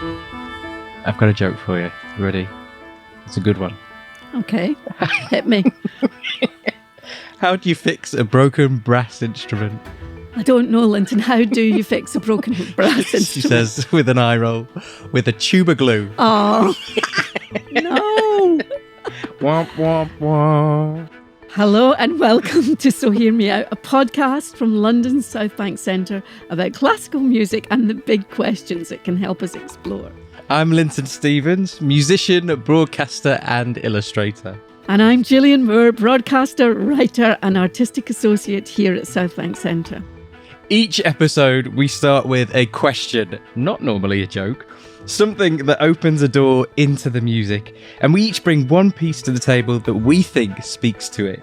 I've got a joke for you. You ready? It's a good one. Okay, hit me. How do you fix a broken brass instrument? I don't know, Linton. How do you fix a broken brass instrument? She says with an eye roll, with a tuba glue. Oh, no. Womp, womp, womp. Hello and welcome to So Hear Me Out, a podcast from London's Southbank Centre about classical music and the big questions it can help us explore. I'm Linton Stevens, musician, broadcaster and illustrator. And I'm Gillian Moore, broadcaster, writer and artistic associate here at Southbank Centre. Each episode we start with a question, not normally a joke, something that opens a door into the music, and we each bring one piece to the table that we think speaks to it.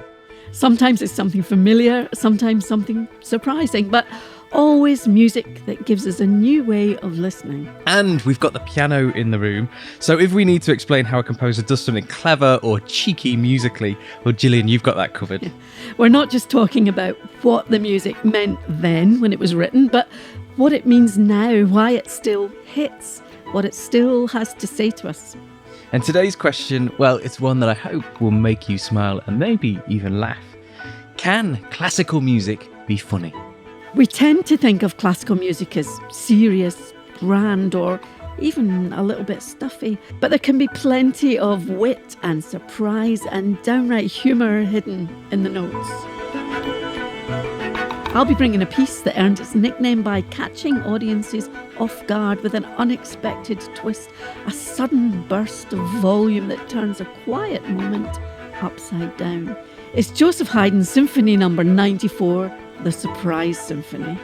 Sometimes it's something familiar, sometimes something surprising, but always music that gives us a new way of listening. And we've got the piano in the room, so if we need to explain how a composer does something clever or cheeky musically, well, Gillian, you've got that covered. We're not just talking about what the music meant then when it was written, but what it means now, why it still hits, what it still has to say to us. And today's question, well, it's one that I hope will make you smile and maybe even laugh. Can classical music be funny? We tend to think of classical music as serious, grand, or even a little bit stuffy, but there can be plenty of wit and surprise and downright humour hidden in the notes. I'll be bringing a piece that earned its nickname by catching audiences off guard with an unexpected twist, a sudden burst of volume that turns a quiet moment upside down. It's Joseph Haydn's Symphony No. 94, the Surprise Symphony.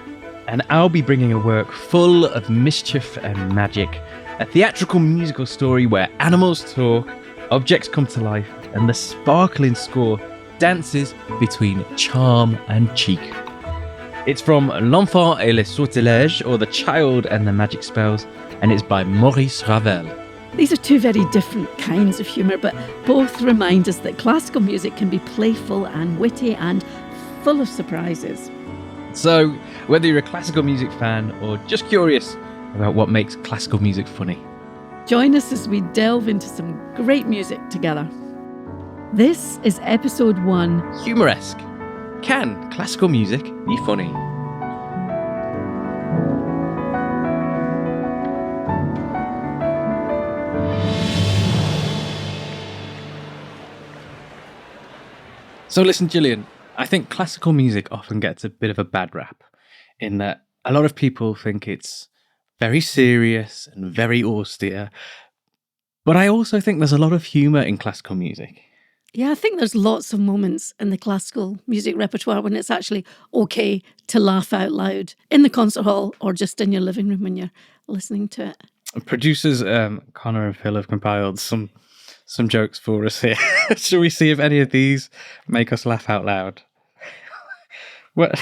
And I'll be bringing a work full of mischief and magic, a theatrical musical story where animals talk, objects come to life, and the sparkling score dances between charm and cheek. It's from L'Enfant et les sortilèges, or The Child and the Magic Spells, and it's by Maurice Ravel. These are two very different kinds of humour, but both remind us that classical music can be playful and witty and full of surprises. So, whether you're a classical music fan or just curious about what makes classical music funny, join us as we delve into some great music together. This is episode 1. Humoresque. Can classical music be funny? So listen, Gillian, I think classical music often gets a bit of a bad rap in that a lot of people think it's very serious and very austere, but I also think there's a lot of humour in classical music. Yeah, I think there's lots of moments in the classical music repertoire when it's actually okay to laugh out loud in the concert hall or just in your living room when you're listening to it. Producers Connor and Phil have compiled some jokes for us here. Shall we see if any of these make us laugh out loud? What?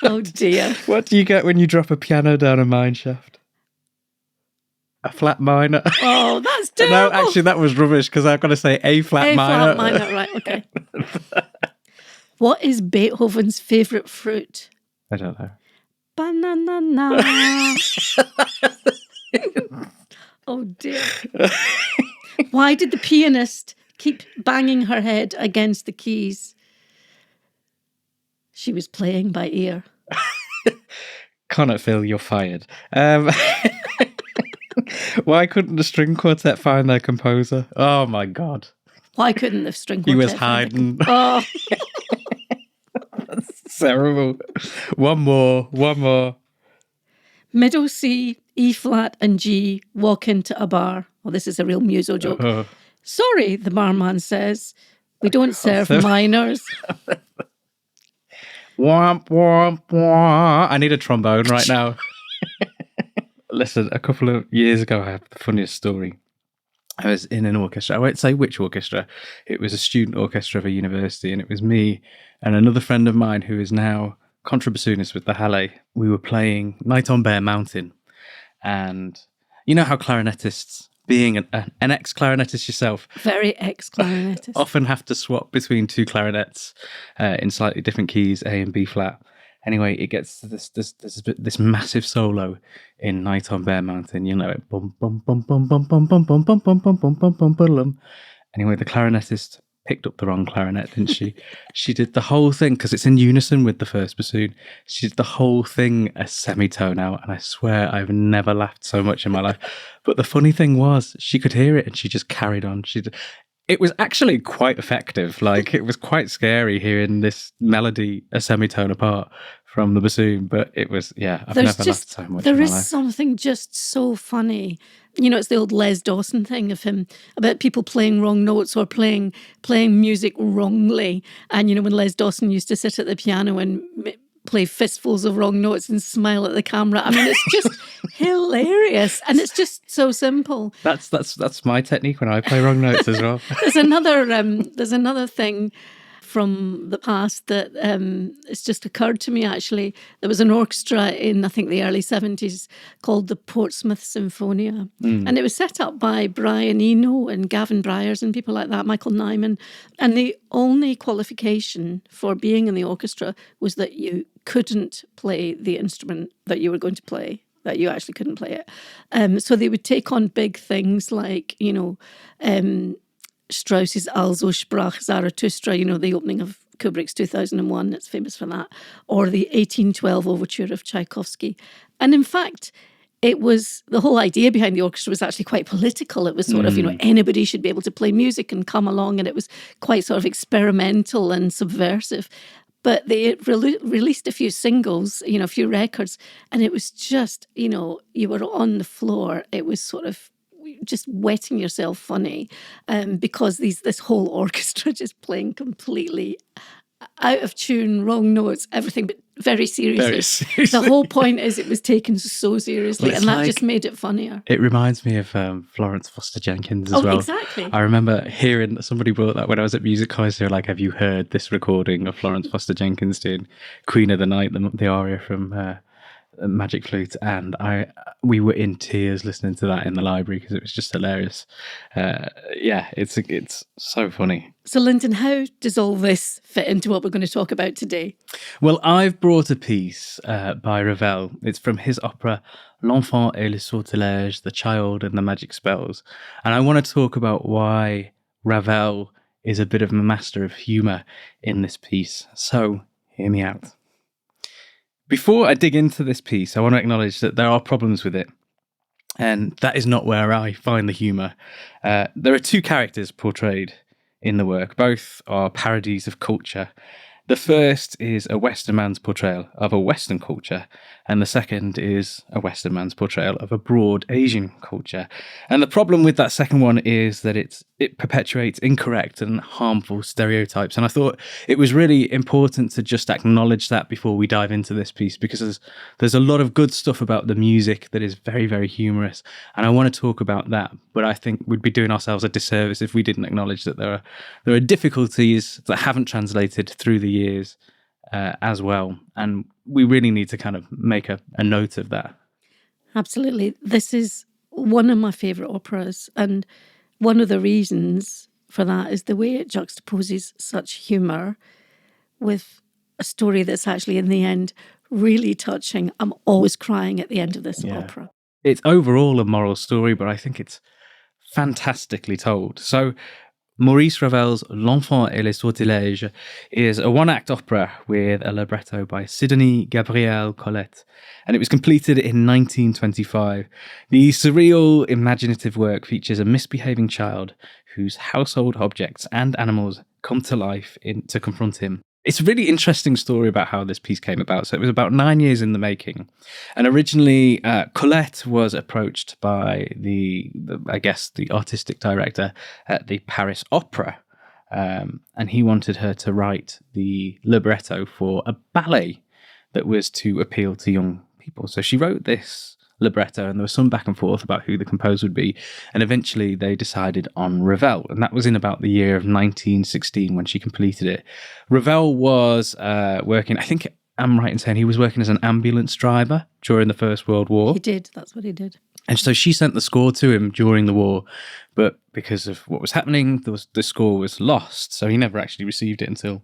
Oh dear. What do you get when you drop a piano down a mine shaft? A flat minor. Oh, that's terrible. No, actually, that was rubbish because I've got to say A flat minor. A flat minor, right, okay. What is Beethoven's favourite fruit? I don't know. Banana. Oh dear. Why did the pianist keep banging her head against the keys? She was playing by ear. Connor, Phil, you're fired. Why couldn't the string quartet find their composer? Oh my God. Why couldn't the string quartet? He was hiding. Oh. That's terrible. One more. Middle C, E flat and G walk into a bar. Well, this is a real muso joke. Uh-huh. Sorry, the barman says. We don't serve minors. Womp, womp, womp. I need a trombone right now. Listen, a couple of years ago, I had the funniest story. I was in an orchestra. I won't say which orchestra. It was a student orchestra of a university, and it was me and another friend of mine who is now contrabassoonist with the Halle. We were playing Night on Bear Mountain. And you know how clarinetists, being an ex-clarinetist yourself, very ex-clarinetist, often have to swap between two clarinets in slightly different keys, A and B flat. Anyway, it gets to this massive solo in Night on Bear Mountain. You know it. Bum bum bum bum bum bum bum bum bum bum bum bum bum bum bum. Anyway, the clarinetist picked up the wrong clarinet, didn't she? She did the whole thing, because it's in unison with the first bassoon. She did the whole thing a semitone out, and I swear I've never laughed so much in my life. But the funny thing was, she could hear it, and she just carried on. It was actually quite effective. Like, it was quite scary hearing this melody a semitone apart from the bassoon, but it was, I've never laughed so much in my life. There is something just so funny. You know, it's the old Les Dawson thing of him about people playing wrong notes or playing music wrongly. And, you know, when Les Dawson used to sit at the piano and play fistfuls of wrong notes and smile at the camera. I mean, it's just hilarious, and it's just so simple. That's my technique when I play wrong notes as well. There's another thing from the past that it's just occurred to me, actually. There was an orchestra in, I think, the early 70s called the Portsmouth Symphonia. And it was set up by Brian Eno and Gavin Bryars and people like that, Michael Nyman. And the only qualification for being in the orchestra was that you couldn't play the instrument that you were going to play, that you actually couldn't play it. So they would take on big things like, you know, Strauss's Also sprach Zarathustra, you know, the opening of Kubrick's 2001, it's famous for that, or the 1812 overture of Tchaikovsky. And in fact, it was, the whole idea behind the orchestra was actually quite political. It was sort of, you know, anybody should be able to play music and come along, and it was quite sort of experimental and subversive. But they released a few singles, you know, a few records, and it was just, you know, you were on the floor. It was sort of just wetting yourself funny, because this whole orchestra just playing completely out of tune, wrong notes, everything, but very seriously. Very seriously. The whole point is it was taken so seriously, and that just made it funnier. It reminds me of Florence Foster Jenkins as well. Oh, exactly. I remember hearing somebody brought that when I was at music college. They were like, "Have you heard this recording of Florence Foster Jenkins doing Queen of the Night, the aria from Magic Flute?" And we were in tears listening to that in the library because it was just hilarious. It's so funny. So, Linton, how does all this fit into what we're going to talk about today? Well, I've brought a piece by Ravel. It's from his opera L'Enfant et les sortilèges, The Child and the Magic Spells. And I want to talk about why Ravel is a bit of a master of humour in this piece. So, hear me out. Before I dig into this piece, I want to acknowledge that there are problems with it. And that is not where I find the humour. There are two characters portrayed in the work. Both are parodies of culture. The first is a Western man's portrayal of a Western culture, and the second is a Western man's portrayal of a broad Asian culture. And the problem with that second one is that it perpetuates incorrect and harmful stereotypes. And I thought it was really important to just acknowledge that before we dive into this piece, because there's a lot of good stuff about the music that is very, very humorous. And I want to talk about that, but I think we'd be doing ourselves a disservice if we didn't acknowledge that there are difficulties that haven't translated through the years as well. And we really need to kind of make a note of that. Absolutely. This is one of my favourite operas, and one of the reasons for that is the way it juxtaposes such humour with a story that's actually, in the end, really touching. I'm always crying at the end of this opera. It's overall a moral story, but I think it's fantastically told. So Maurice Ravel's L'Enfant et les sortilèges is a one-act opera with a libretto by Sidonie Gabrielle Colette, and it was completed in 1925. The surreal, imaginative work features a misbehaving child whose household objects and animals come to life to confront him. It's a really interesting story about how this piece came about. So it was about 9 years in the making. And originally, Colette was approached by the artistic director at the Paris Opera. And he wanted her to write the libretto for a ballet that was to appeal to young people. So she wrote this libretto, and there was some back and forth about who the composer would be, and eventually they decided on Ravel, and that was in about the year of 1916 when she completed it. Ravel was working, I think I'm right in saying he was working as an ambulance driver during the First World War. He did, that's what he did. And so she sent the score to him during the war, but because of what was happening, the score was lost, so he never actually received it until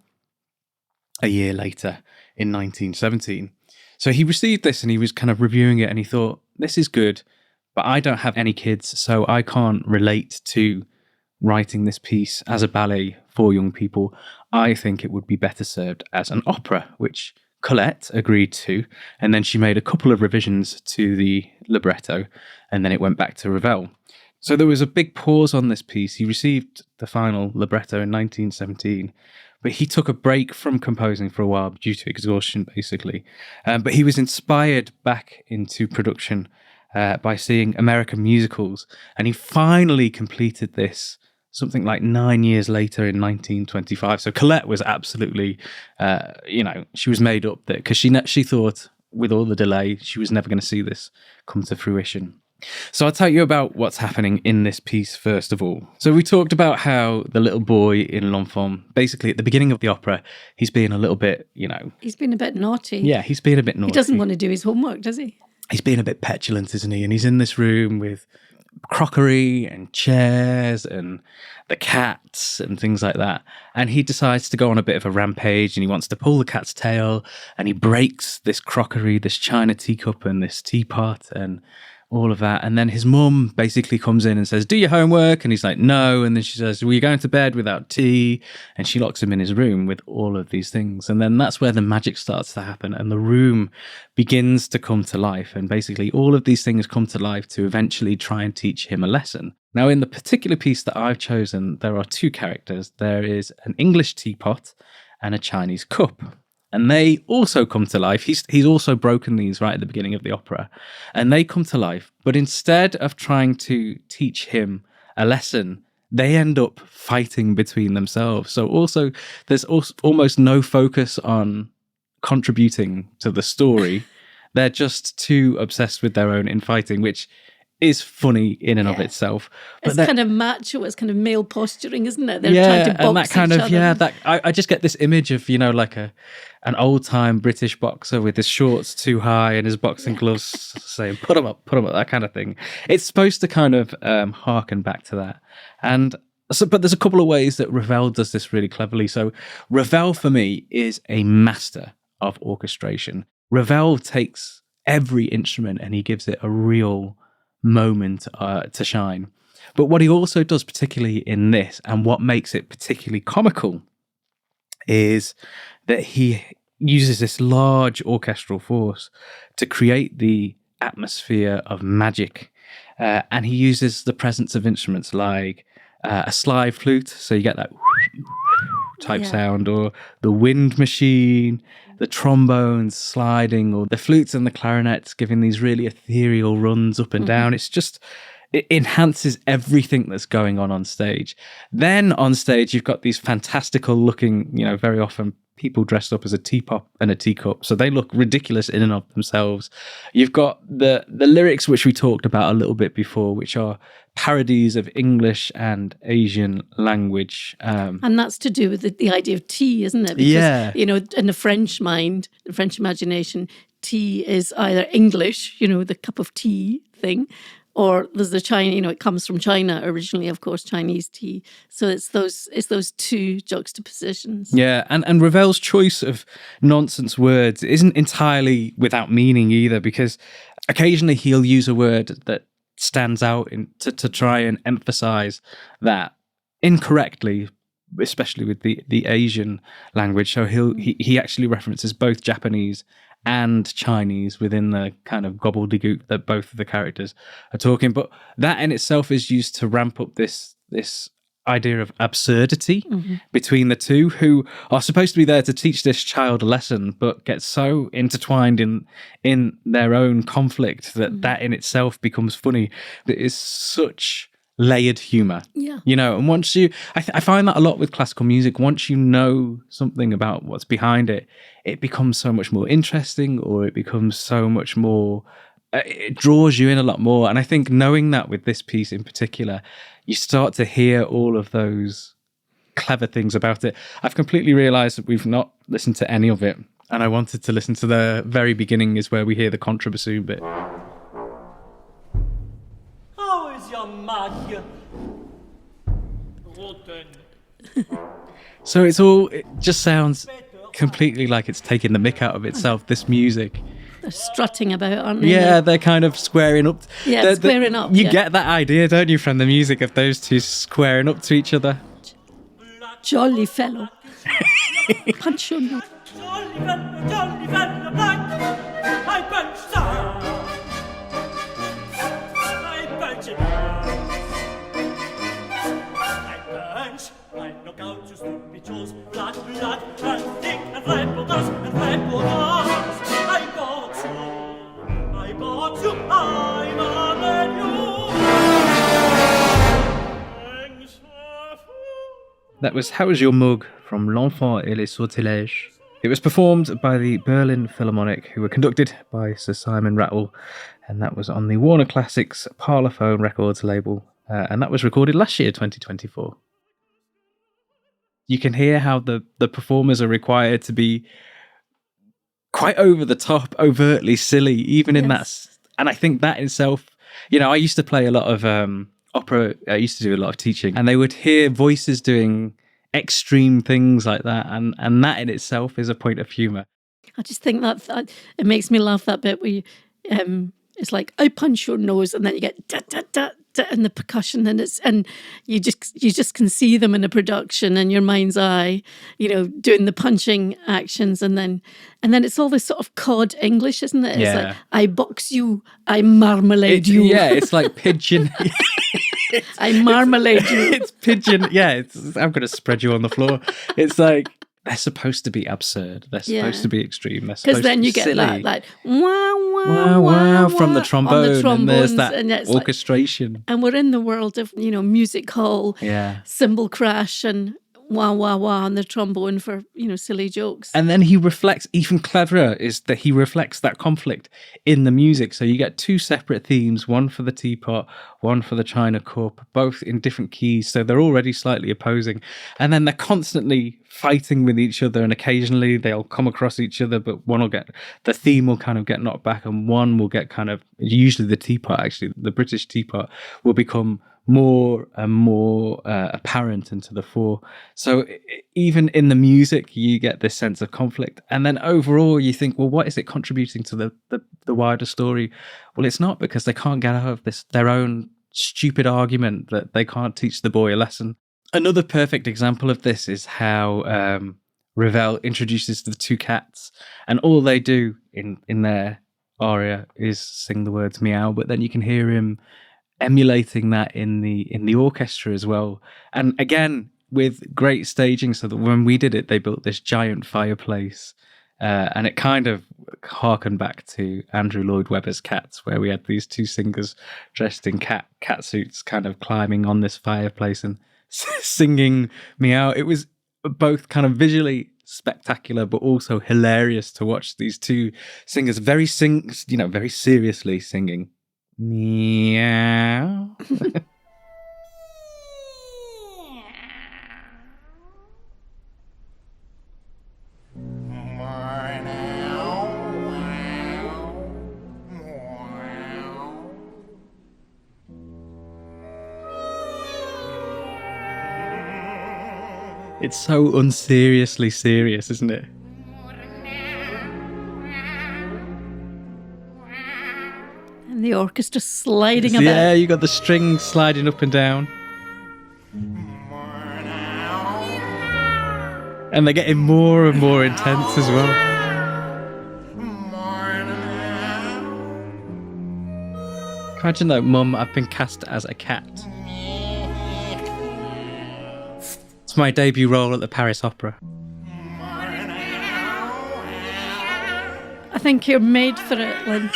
a year later in 1917. So he received this and he was kind of reviewing it and he thought, this is good, but I don't have any kids, so I can't relate to writing this piece as a ballet for young people. I think it would be better served as an opera, which Colette agreed to, and then she made a couple of revisions to the libretto, and then it went back to Ravel. So there was a big pause on this piece. He received the final libretto in 1917, but he took a break from composing for a while due to exhaustion, basically. But he was inspired back into production by seeing American musicals, and he finally completed this something like 9 years later in 1925. So Colette was absolutely, she was made up that because she thought with all the delay, she was never going to see this come to fruition. So I'll tell you about what's happening in this piece first of all. So we talked about how the little boy in L'Enfant, basically at the beginning of the opera, he's being a little bit, He's been a bit naughty. Yeah, he's being a bit naughty. He doesn't want to do his homework, does he? He's being a bit petulant, isn't he? And he's in this room with crockery and chairs and the cats and things like that, and he decides to go on a bit of a rampage and he wants to pull the cat's tail, and he breaks this crockery, this china teacup and this teapot and all of that. And then his mum basically comes in and says, do your homework, and he's like, no. And then she says, well, you're going to bed without tea, and she locks him in his room with all of these things. And then that's where the magic starts to happen, and the room begins to come to life, and basically all of these things come to life to eventually try and teach him a lesson. Now, in the particular piece that I've chosen, there are two characters. There is an English teapot and a Chinese cup. And they also come to life. He's also broken these right at the beginning of the opera. And they come to life. But instead of trying to teach him a lesson, they end up fighting between themselves. So also, there's almost no focus on contributing to the story. They're just too obsessed with their own infighting, which is funny in and of itself. But it's kind of macho, it's kind of male posturing, isn't it? They're trying to box and that kind each of, other. that I just get this image of, like an old-time British boxer with his shorts too high and his boxing gloves saying, put them up, that kind of thing. It's supposed to kind of harken back to that. And so, but there's a couple of ways that Ravel does this really cleverly. So Ravel, for me, is a master of orchestration. Ravel takes every instrument and he gives it a real moment to shine. But what he also does, particularly in this, and what makes it particularly comical, is that he uses this large orchestral force to create the atmosphere of magic. And he uses the presence of instruments like a slide flute, so you get that type sound, or the wind machine, the trombones sliding, or the flutes and the clarinets giving these really ethereal runs up and down. It's just, it enhances everything that's going on stage. Then on stage, you've got these fantastical looking, very often people dressed up as a teapot and a teacup. So they look ridiculous in and of themselves. You've got the lyrics, which we talked about a little bit before, which are parodies of English and Asian language. And that's to do with the idea of tea, isn't it? Because, in the French mind, the French imagination, tea is either English, the cup of tea thing, or there's the China, it comes from China originally, of course, Chinese tea. So it's those two juxtapositions. Yeah, and Ravel's choice of nonsense words isn't entirely without meaning either, because occasionally he'll use a word that stands out to try and emphasize that incorrectly, especially with the Asian language. So he actually references both Japanese and Chinese within the kind of gobbledygook that both of the characters are talking. But that in itself is used to ramp up this idea of absurdity between the two, who are supposed to be there to teach this child a lesson, but get so intertwined in their own conflict that in itself becomes funny. It is such layered humor. Yeah. And once I find that a lot with classical music, once you know something about what's behind it, it becomes so much more interesting, or it becomes so much more, it draws you in a lot more. And I think knowing that with this piece in particular, you start to hear all of those clever things about it. I've completely realized that we've not listened to any of it, and I wanted to listen to the very beginning, is where we hear the contrabassoon bit. How is your mug? Rotten. So it just sounds completely like it's taking the mick out of itself, this music. They're strutting about, aren't they? Yeah, they're kind of squaring up. Yeah, squaring up. You get that idea, don't you, from the music of those two squaring up to each other? Jolly fellow. Punch your nose. Jolly fellow, black. I punch some. I punch it. I punch. I knock out your stupid jaws. Blood, and thick, and flappable dust, and flappable dust. I bought you, I married you. That was How Was Your Mug from L'Enfant et les Sortilèges. It was performed by the Berlin Philharmonic, who were conducted by Sir Simon Rattle, and that was on the Warner Classics Parlophone Records label, and that was recorded last year, 2024. You can hear how the performers are required to be quite over the top, overtly silly, even in that. And I think that itself, I used to play a lot of opera. I used to do a lot of teaching, and they would hear voices doing extreme things like that, and that in itself is a point of humour. I just think that it makes me laugh, that bit where you, it's like, I punch your nose, and then you get da da da da in the percussion, and you just can see them in a production in your mind's eye, doing the punching actions, and then it's all this sort of cod English, isn't it? It's like, I box you, I marmalade you. Yeah, it's like pigeon. I marmalade you. It's pigeon. Yeah, I'm going to spread you on the floor. It's like, they're supposed to be absurd. They're supposed to be extreme. Because then you get silly. that wow, wow from the trombone, and there's that and orchestration. Like, and we're in the world of, music hall, cymbal crash, and wah on the trombone for, silly jokes. And then he reflects, even cleverer is that he reflects that conflict in the music. So you get two separate themes, one for the teapot, one for the china cup, both in different keys. So they're already slightly opposing. And then they're constantly fighting with each other, and occasionally they'll come across each other, but the theme will kind of get knocked back, and one will get usually the teapot, actually, the British teapot will become more and more apparent into the fore. So even in the music, you get this sense of conflict. And then overall, you think, well, what is it contributing to the wider story? Well, it's not, because they can't get out of their own stupid argument that they can't teach the boy a lesson. Another perfect example of this is how Ravel introduces the two cats, and all they do in their aria is sing the words meow, but then you can hear him emulating that in the orchestra as well, and again with great staging, so that when we did it, they built this giant fireplace, and it kind of harkened back to Andrew Lloyd Webber's Cats, where we had these two singers dressed in cat suits kind of climbing on this fireplace and singing meow. It was both kind of visually spectacular, but also hilarious to watch these two singers very seriously singing meow. It's so unseriously serious, isn't it? And the orchestra sliding about. Yeah, you got the strings sliding up and down. And they're getting more and more intense as well. Imagine though, Mum, I've been cast as a cat. It's my debut role at the Paris Opera. I think you're made for it, Linton.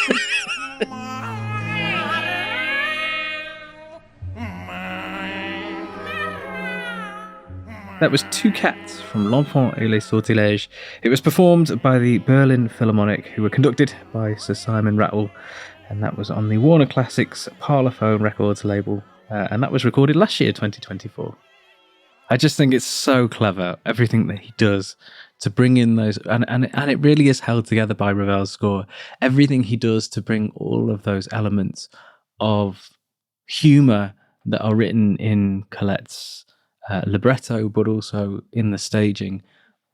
That was Two Cats from L'Enfant et les Sortilèges. It was performed by the Berlin Philharmonic, who were conducted by Sir Simon Rattle, and that was on the Warner Classics Parlophone Records label, and that was recorded last year, 2024. I just think it's so clever, everything that he does to bring in those, and it really is held together by Ravel's score. Everything he does to bring all of those elements of humour that are written in Colette's libretto, but also in the staging,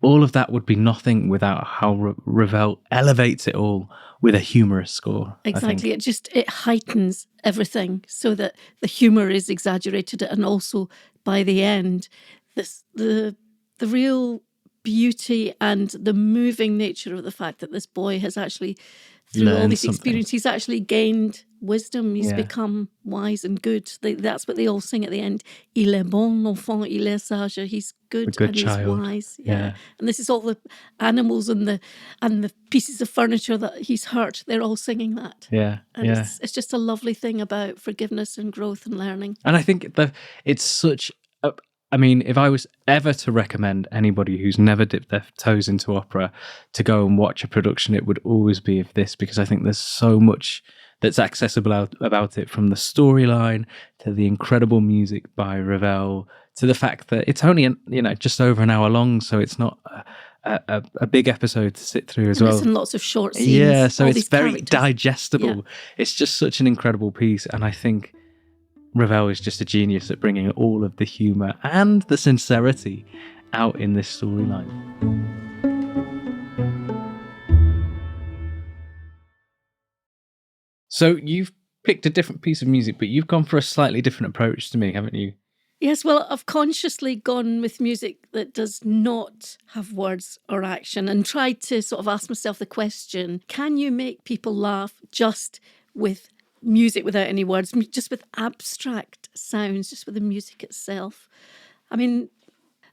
all of that would be nothing without how Ravel elevates it all with a humorous score. Exactly. It heightens everything so that the humour is exaggerated, and also by the end, the real beauty and the moving nature of the fact that this boy has actually, through all Learned these something. experiences, he's actually gained wisdom. He's become wise and good. That's what they all sing at the end. Il est bon enfant, il est sage. He's good, good and child. he's wise. Yeah. And this is all the animals and the pieces of furniture that he's hurt. They're all singing that. Yeah. And it's just a lovely thing about forgiveness and growth and learning. And I think it's such I mean, if I was ever to recommend anybody who's never dipped their toes into opera to go and watch a production, it would always be of this, because I think there's so much that's accessible about it, from the storyline to the incredible music by Ravel to the fact that it's only just over an hour long, so it's not a big episode to sit through as well. And lots of short scenes. Yeah, so it's very characters. digestible. Yeah. It's just such an incredible piece, and I think Ravel is just a genius at bringing all of the humour and the sincerity out in this storyline. So you've picked a different piece of music, but you've gone for a slightly different approach to me, haven't you? Yes, well, I've consciously gone with music that does not have words or action, and tried to sort of ask myself the question, can you make people laugh just with music without any words, just with abstract sounds, just with the music itself? I mean,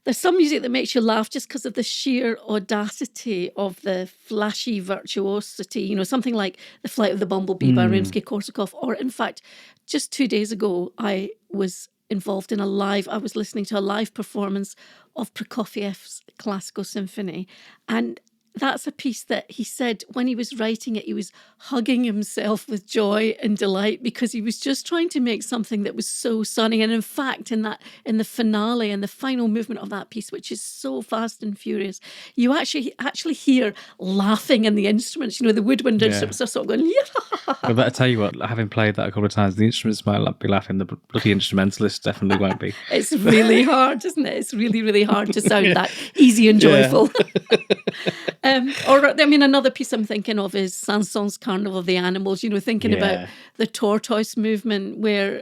there's some music that makes you laugh just because of the sheer audacity of the flashy virtuosity, something like The Flight of the Bumblebee by Rimsky-Korsakov. Or in fact, just 2 days ago, I was involved in I was listening to a live performance of Prokofiev's Classical Symphony. And that's a piece that he said when he was writing it, he was hugging himself with joy and delight, because he was just trying to make something that was so stunning. And in fact, in the finale and the final movement of that piece, which is so fast and furious, you actually hear laughing in the instruments. The woodwind instruments are sort of going, yeah. Well, I tell you what, having played that a couple of times, the instruments might be laughing. The bloody instrumentalists definitely won't be. It's really hard, isn't it? It's really, really hard to sound that easy and joyful. Another piece I'm thinking of is Saint-Saëns' Carnival of the Animals, thinking about the tortoise movement, where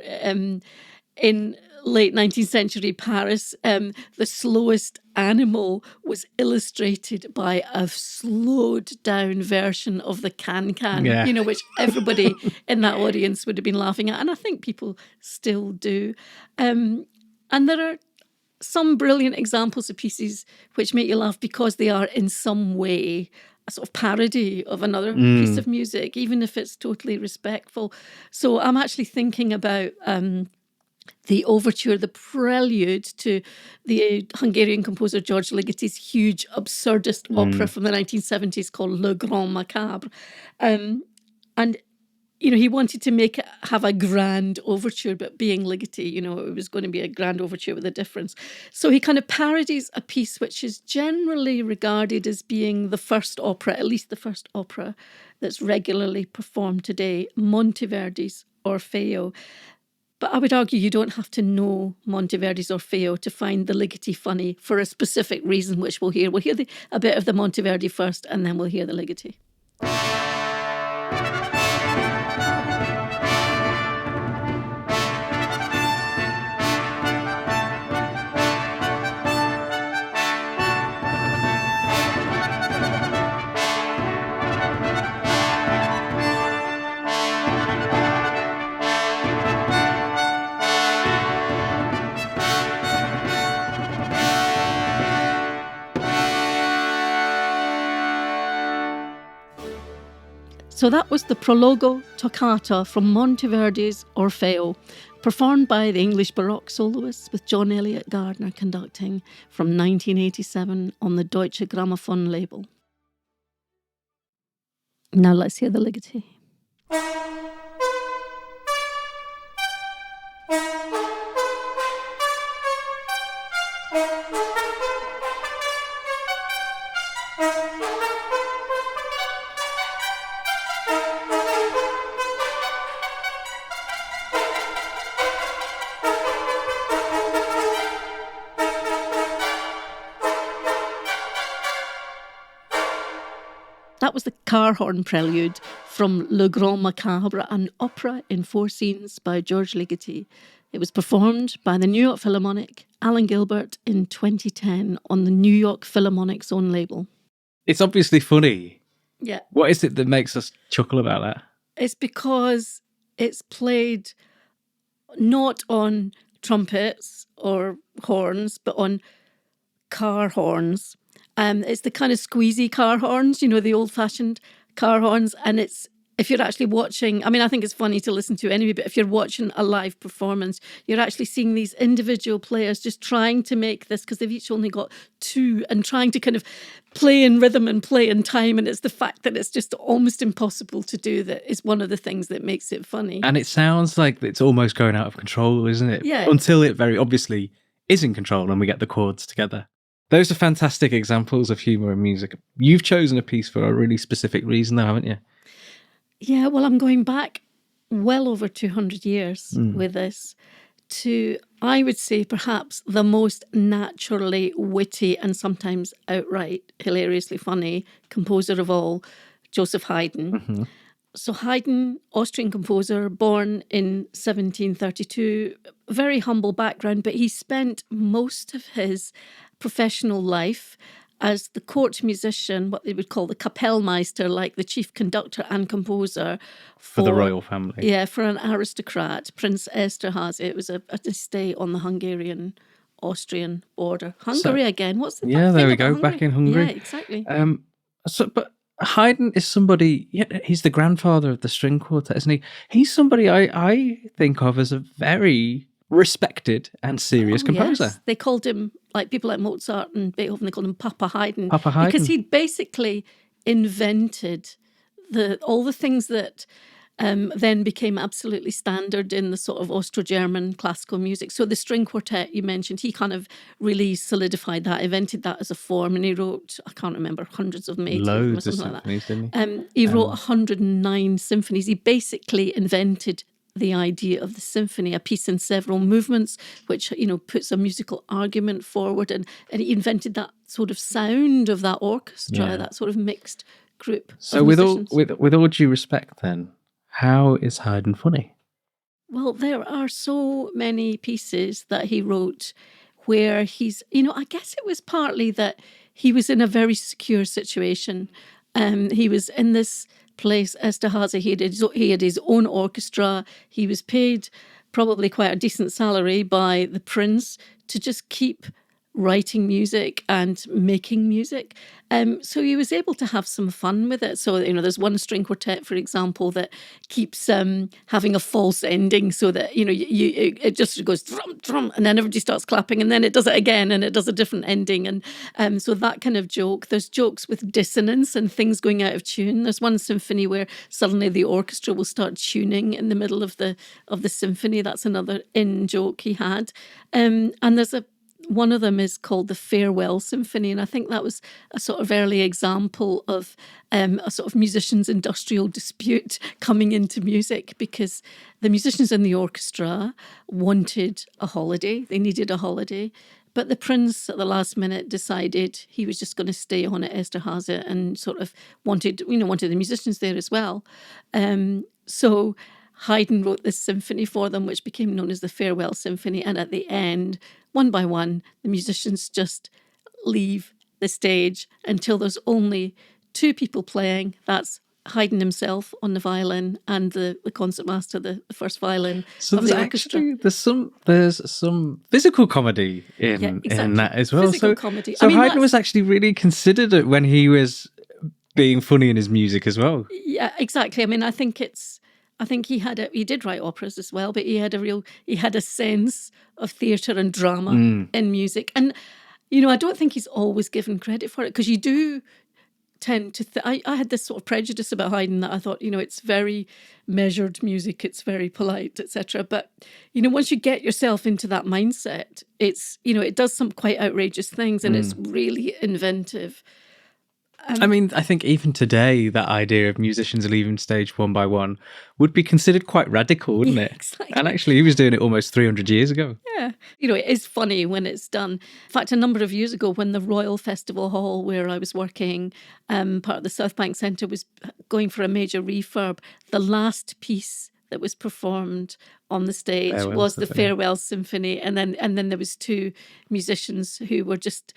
in late 19th century Paris, the slowest animal was illustrated by a slowed down version of the can-can, which everybody in that audience would have been laughing at. And I think people still do. And there are some brilliant examples of pieces which make you laugh because they are in some way a sort of parody of another piece of music, even if it's totally respectful. So I'm actually thinking about the overture, the prelude to the Hungarian composer George Ligety's huge absurdist opera from the 1970s called Le Grand Macabre. And he wanted to have a grand overture, but being Ligeti, it was going to be a grand overture with a difference. So he kind of parodies a piece which is generally regarded as being the first opera, at least the first opera that's regularly performed today, Monteverdi's Orfeo. But I would argue you don't have to know Monteverdi's Orfeo to find the Ligeti funny for a specific reason, which we'll hear. We'll hear a bit of the Monteverdi first, and then we'll hear the Ligeti. So that was the Prologo Toccata from Monteverdi's Orfeo, performed by the English Baroque soloists with John Eliot Gardner conducting, from 1987 on the Deutsche Grammophon label. Now let's hear the Ligeti. was the car horn prelude from Le Grand Macabre, an opera in 4 scenes by Georges Ligeti. It was performed by the New York Philharmonic, Alan Gilbert, in 2010 on the New York Philharmonic's own label. It's obviously funny. Yeah. What is it that makes us chuckle about that? It's because it's played not on trumpets or horns, but on car horns. It's the kind of squeezy car horns, you know, the old-fashioned car horns. And it's, if you're actually watching, I mean, I think it's funny to listen to anyway, but if you're watching a live performance, you're actually seeing these individual players just trying to make this, because they've each only got 2, and trying to kind of play in rhythm and play in time. And it's the fact that it's just almost impossible to do that is one of the things that makes it funny. And it sounds like it's almost going out of control, isn't it? Yeah. Until it very obviously is in control and we get the chords together. Those are fantastic examples of humour in music. You've chosen a piece for a really specific reason, though, haven't you? Yeah, well, I'm going back well over 200 years with this to, I would say, perhaps the most naturally witty and sometimes outright hilariously funny composer of all, Joseph Haydn. Mm-hmm. So Haydn, Austrian composer, born in 1732, very humble background, but he spent most of his professional life as the court musician, what they would call the Kapellmeister, like the chief conductor and composer For the royal family. Yeah, for an aristocrat, Prince Esterhazy. It was a estate on the Hungarian-Austrian border. Hungary again. What's the Yeah, thing there we about go. Back in Hungary. Yeah, exactly. But Haydn is somebody. Yeah, he's the grandfather of the string quartet, isn't he? He's somebody I think of as a very respected and serious composer. Yes. They called him, like people like Mozart and Beethoven, they called him Papa Haydn. Papa Haydn. Because he'd basically invented all the things that then became absolutely standard in the sort of Austro-German classical music. So the string quartet you mentioned, he kind of really solidified that, invented that as a form, and he wrote, I can't remember, hundreds of them, Loads or of something symphonies, like that. didn't He wrote 109 symphonies. He basically invented the idea of the symphony, a piece in several movements, which, you know, puts a musical argument forward, and he invented that sort of sound of that orchestra, that sort of mixed group. So of with musicians. with all due respect, then, how is Haydn funny? Well, there are so many pieces that he wrote where he's, you know, I guess it was partly that he was in a very secure situation. He was in this place, Esterhazy. He had his own orchestra. He was paid probably quite a decent salary by the prince to just keep writing music and making music. So he was able to have some fun with it. So, you know, there's one string quartet, for example, that keeps having a false ending so that, you know, it just goes drum, drum, and then everybody starts clapping, and then it does it again and it does a different ending. And so that kind of joke. There's jokes with dissonance and things going out of tune. There's one symphony where suddenly the orchestra will start tuning in the middle of the symphony. That's another in-joke he had. And there's one of them is called the Farewell Symphony, and I think that was a sort of early example of a sort of musicians' industrial dispute coming into music, because the musicians in the orchestra wanted a holiday. They needed a holiday. But the prince at the last minute decided he was just going to stay on at Esterhazy, and sort of wanted the musicians there as well. So Haydn wrote this symphony for them, which became known as the Farewell Symphony. And at the end, one by one, the musicians just leave the stage until there's only 2 people playing. That's Haydn himself on the violin and the concertmaster, the first violin of the orchestra. There's some physical comedy in that as well. Physical comedy. So Haydn was actually really considered when he was being funny in his music as well. Yeah, exactly. I mean, I think he did write operas as well, but he had a sense of theatre and drama in music. And, you know, I don't think he's always given credit for it, because you do tend to I had this sort of prejudice about Haydn that I thought, you know, it's very measured music, it's very polite, etc. But, you know, once you get yourself into that mindset, it's, you know, it does some quite outrageous things, and it's really inventive. I mean, I think even today, that idea of musicians leaving stage one by one would be considered quite radical, wouldn't it? Exactly. And actually, he was doing it almost 300 years ago. Yeah. It is funny when it's done. In fact, a number of years ago, when the Royal Festival Hall, where I was working, part of the Southbank Centre, was going for a major refurb, the last piece that was performed on the stage was the Farewell Symphony. And then there was two musicians who were just...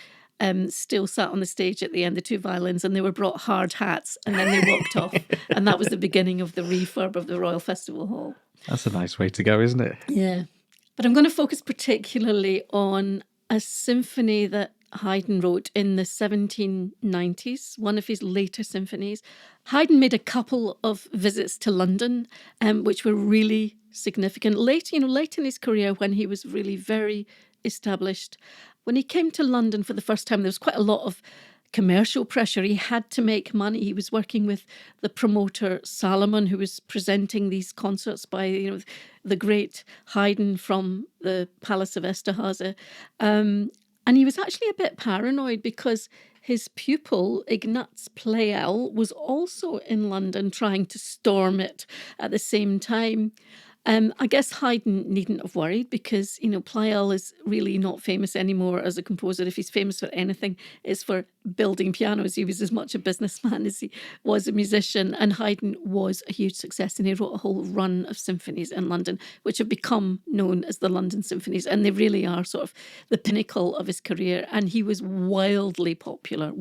still sat on the stage at the end, the two violins, and they were brought hard hats, and then they walked off. And that was the beginning of the refurb of the Royal Festival Hall. That's a nice way to go, isn't it? Yeah. But I'm going to focus particularly on a symphony that Haydn wrote in the 1790s, one of his later symphonies. Haydn made a couple of visits to London, which were really significant. Late in his career, when he was really very established, when he came to London for the first time, there was quite a lot of commercial pressure. He had to make money. He was working with the promoter Salomon, who was presenting these concerts by the great Haydn from the Palace of Esterhazy. And he was actually a bit paranoid because his pupil, Ignaz Pleyel, was also in London trying to storm it at the same time. I guess Haydn needn't have worried because, Pleyel is really not famous anymore as a composer. If he's famous for anything, it's for building pianos. He was as much a businessman as he was a musician. And Haydn was a huge success, and he wrote a whole run of symphonies in London, which have become known as the London Symphonies. And they really are sort of the pinnacle of his career. And he was wildly popular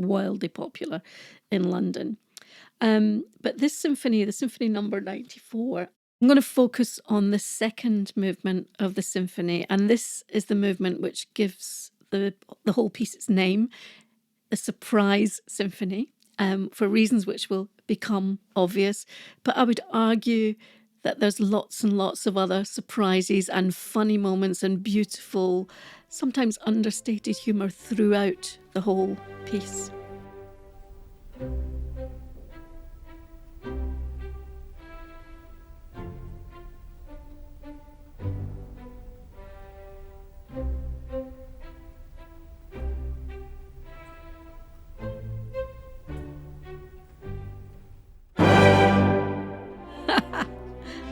in London. But this symphony, the Symphony Number 94, I'm going to focus on the second movement of the symphony, and this is the movement which gives the whole piece its name, the Surprise Symphony, for reasons which will become obvious. But I would argue that there's lots and lots of other surprises and funny moments and beautiful, sometimes understated humour throughout the whole piece.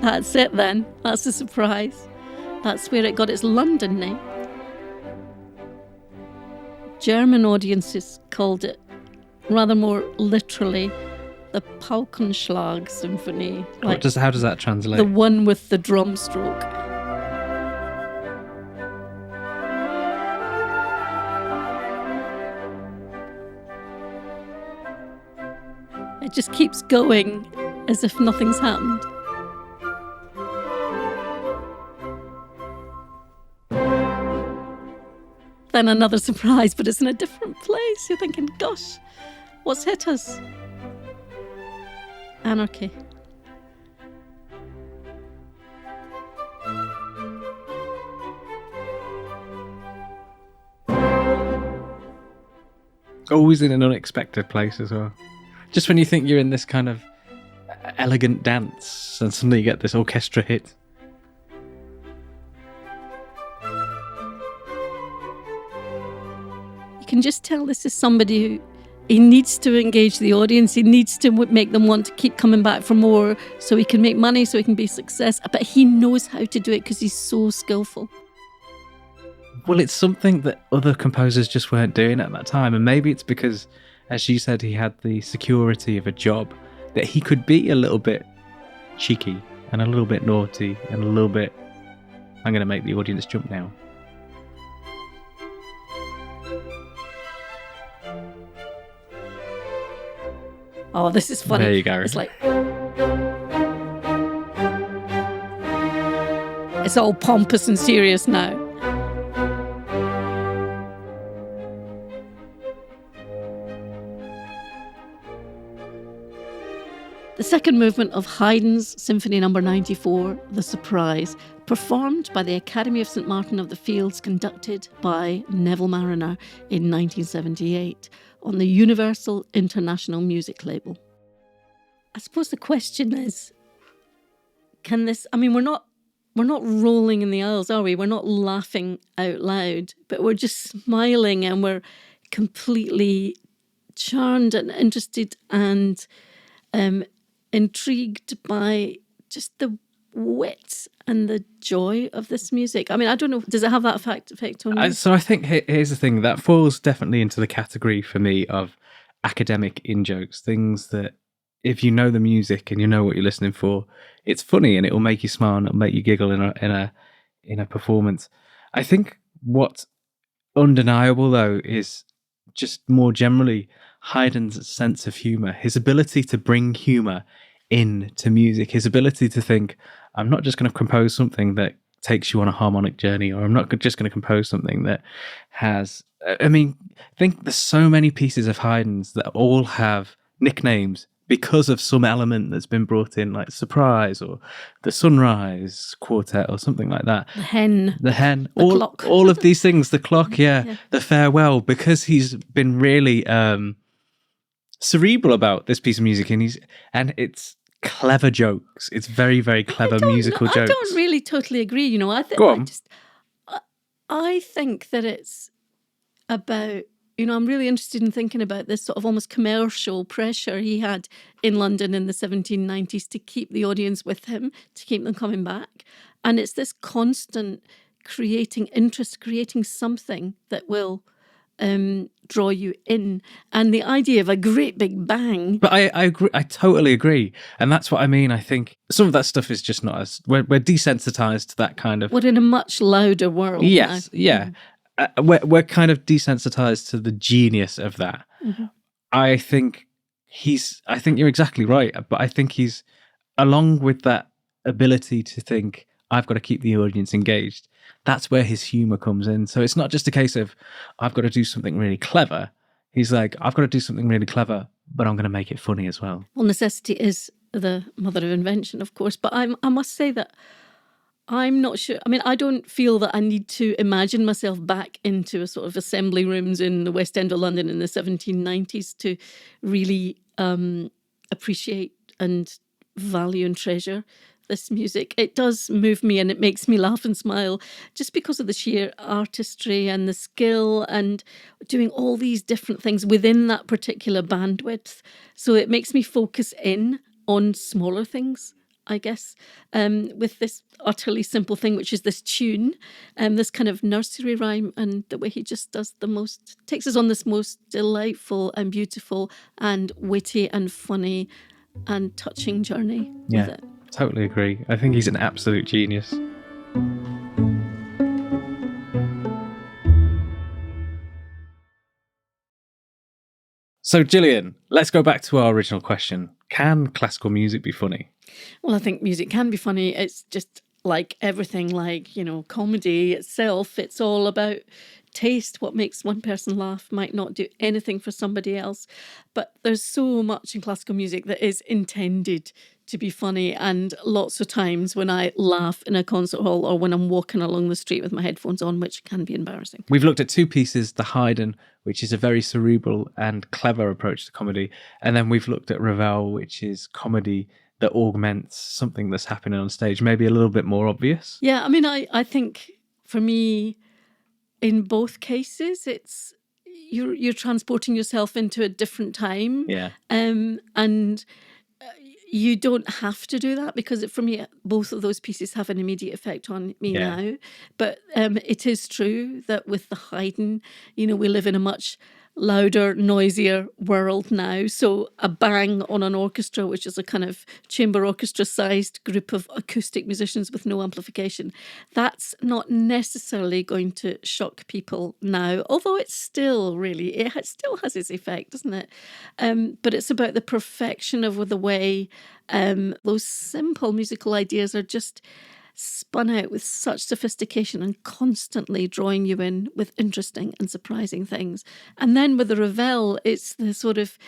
That's it then. That's a surprise. That's where it got its London name. German audiences called it, rather more literally, the Paukenschlag Symphony. How does that translate? The one with the drum stroke. It just keeps going as if nothing's happened. Then another surprise, but it's in a different place. You're thinking, gosh, what's hit us? Anarchy. Always in an unexpected place as well. Just when you think you're in this kind of elegant dance and suddenly you get this orchestra hit. You can just tell this is somebody who he needs to engage the audience. He needs to make them want to keep coming back for more so he can make money, so he can be a success. But he knows how to do it because he's so skillful. Well, it's something that other composers just weren't doing at that time. And maybe it's because, as you said, he had the security of a job, that he could be a little bit cheeky and a little bit naughty and a little bit, I'm going to make the audience jump now. Oh, this is funny. There you go. It's like... it's all pompous and serious now. The second movement of Haydn's Symphony Number 94, The Surprise, performed by the Academy of St Martin of the Fields, conducted by Neville Marriner in 1978 on the Universal International Music label. I suppose the question is, can this... I mean, we're not rolling in the aisles, are we? We're not laughing out loud, but we're just smiling and we're completely charmed and interested and intrigued by just the wit and the joy of this music. I mean, I don't know, does it have that effect on you? So I think here's the thing, that falls definitely into the category for me of academic in-jokes, things that if you know the music and you know what you're listening for, it's funny and it'll make you smile and it'll make you giggle in a performance. I think what's undeniable though is just more generally Haydn's sense of humour, his ability to bring humour into music, his ability to think, I'm not just going to compose something that takes you on a harmonic journey, or I'm not just going to compose something that has, I mean, think there's so many pieces of Haydn's that all have nicknames because of some element that's been brought in, like Surprise or the Sunrise Quartet or something like that. The hen. The clock. All of these things, the clock, yeah. The farewell, because he's been really cerebral about this piece of music, and it's clever jokes. It's very, very clever musical jokes. I don't really totally agree. Go on. I think that it's about, I'm really interested in thinking about this sort of almost commercial pressure he had in London in the 1790s to keep the audience with him, to keep them coming back. And it's this constant creating interest, creating something that will draw you in. And the idea of a great big bang. But I agree. I totally agree. And that's what I mean. I think some of that stuff is just not as... We're desensitized to that kind of... We're in a much louder world Yes, now. yeah. We're kind of desensitized to the genius of that. Mm-hmm. I think you're exactly right. But I think he's, along with that ability to think, I've got to keep the audience engaged, that's where his humour comes in. So it's not just a case of, I've got to do something really clever. He's like, I've got to do something really clever, but I'm going to make it funny as well. Well, necessity is the mother of invention, of course. But I must say that I'm not sure. I mean, I don't feel that I need to imagine myself back into a sort of assembly rooms in the West End of London in the 1790s to really appreciate and value and treasure this music. It does move me and it makes me laugh and smile just because of the sheer artistry and the skill and doing all these different things within that particular bandwidth. So it makes me focus in on smaller things, I guess, with this utterly simple thing, which is this tune, this kind of nursery rhyme, and the way he just takes us on this most delightful and beautiful and witty and funny and touching journey with it. Totally agree. I think he's an absolute genius. So, Gillian, let's go back to our original question. Can classical music be funny? Well, I think music can be funny. It's just like everything, like, comedy itself. It's all about taste. What makes one person laugh might not do anything for somebody else. But there's so much in classical music that is intended to be funny, and lots of times when I laugh in a concert hall or when I'm walking along the street with my headphones on, which can be embarrassing. We've looked at two pieces, the Haydn, which is a very cerebral and clever approach to comedy, and then we've looked at Ravel, which is comedy that augments something that's happening on stage, maybe a little bit more obvious. Yeah, I mean, I think for me, in both cases, it's you're transporting yourself into a different time. Yeah. And you don't have to do that, because for me, both of those pieces have an immediate effect on me now. But it is true that with the Haydn, we live in a much louder, noisier world now. So a bang on an orchestra, which is a kind of chamber orchestra-sized group of acoustic musicians with no amplification, that's not necessarily going to shock people now, although it still has its effect, doesn't it? But it's about the perfection of the way those simple musical ideas are just spun out with such sophistication and constantly drawing you in with interesting and surprising things. And then with the Ravel, it's the sort of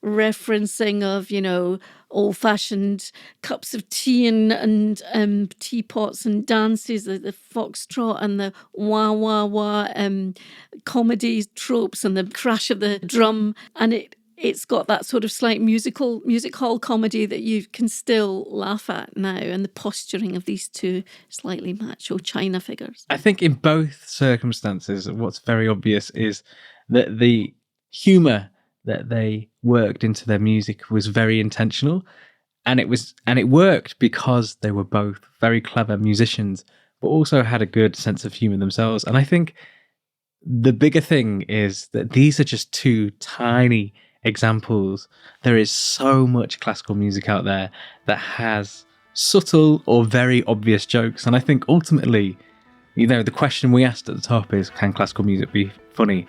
referencing of, old-fashioned cups of tea and teapots and dances, the foxtrot and the wah-wah-wah comedy tropes and the crash of the drum. And it's got that sort of slight music hall comedy that you can still laugh at now, and the posturing of these two slightly macho china figures. I think in both circumstances, what's very obvious is that the humour that they worked into their music was very intentional, and it worked because they were both very clever musicians, but also had a good sense of humor themselves. And I think the bigger thing is that these are just two tiny examples. There is so much classical music out there that has subtle or very obvious jokes, and I think ultimately, the question we asked at the top is, can classical music be funny?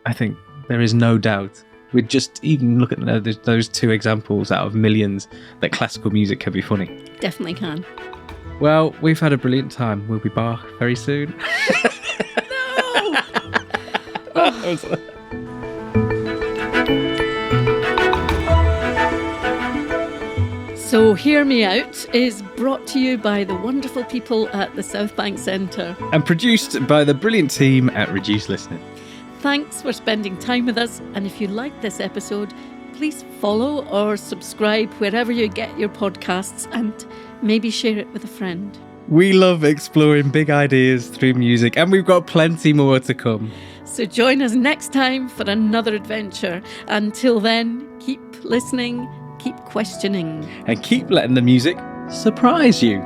I think there is no doubt, with just even look at those two examples out of millions, that classical music can be funny. Definitely can. Well, we've had a brilliant time. We'll be back very soon. No! So Hear Me Out is brought to you by the wonderful people at the Southbank Centre. And produced by the brilliant team at Reduced Listening. Thanks for spending time with us, and if you liked this episode, please follow or subscribe wherever you get your podcasts, and maybe share it with a friend. We love exploring big ideas through music, and we've got plenty more to come. So join us next time for another adventure. Until then, keep listening, keep questioning, and keep letting the music surprise you.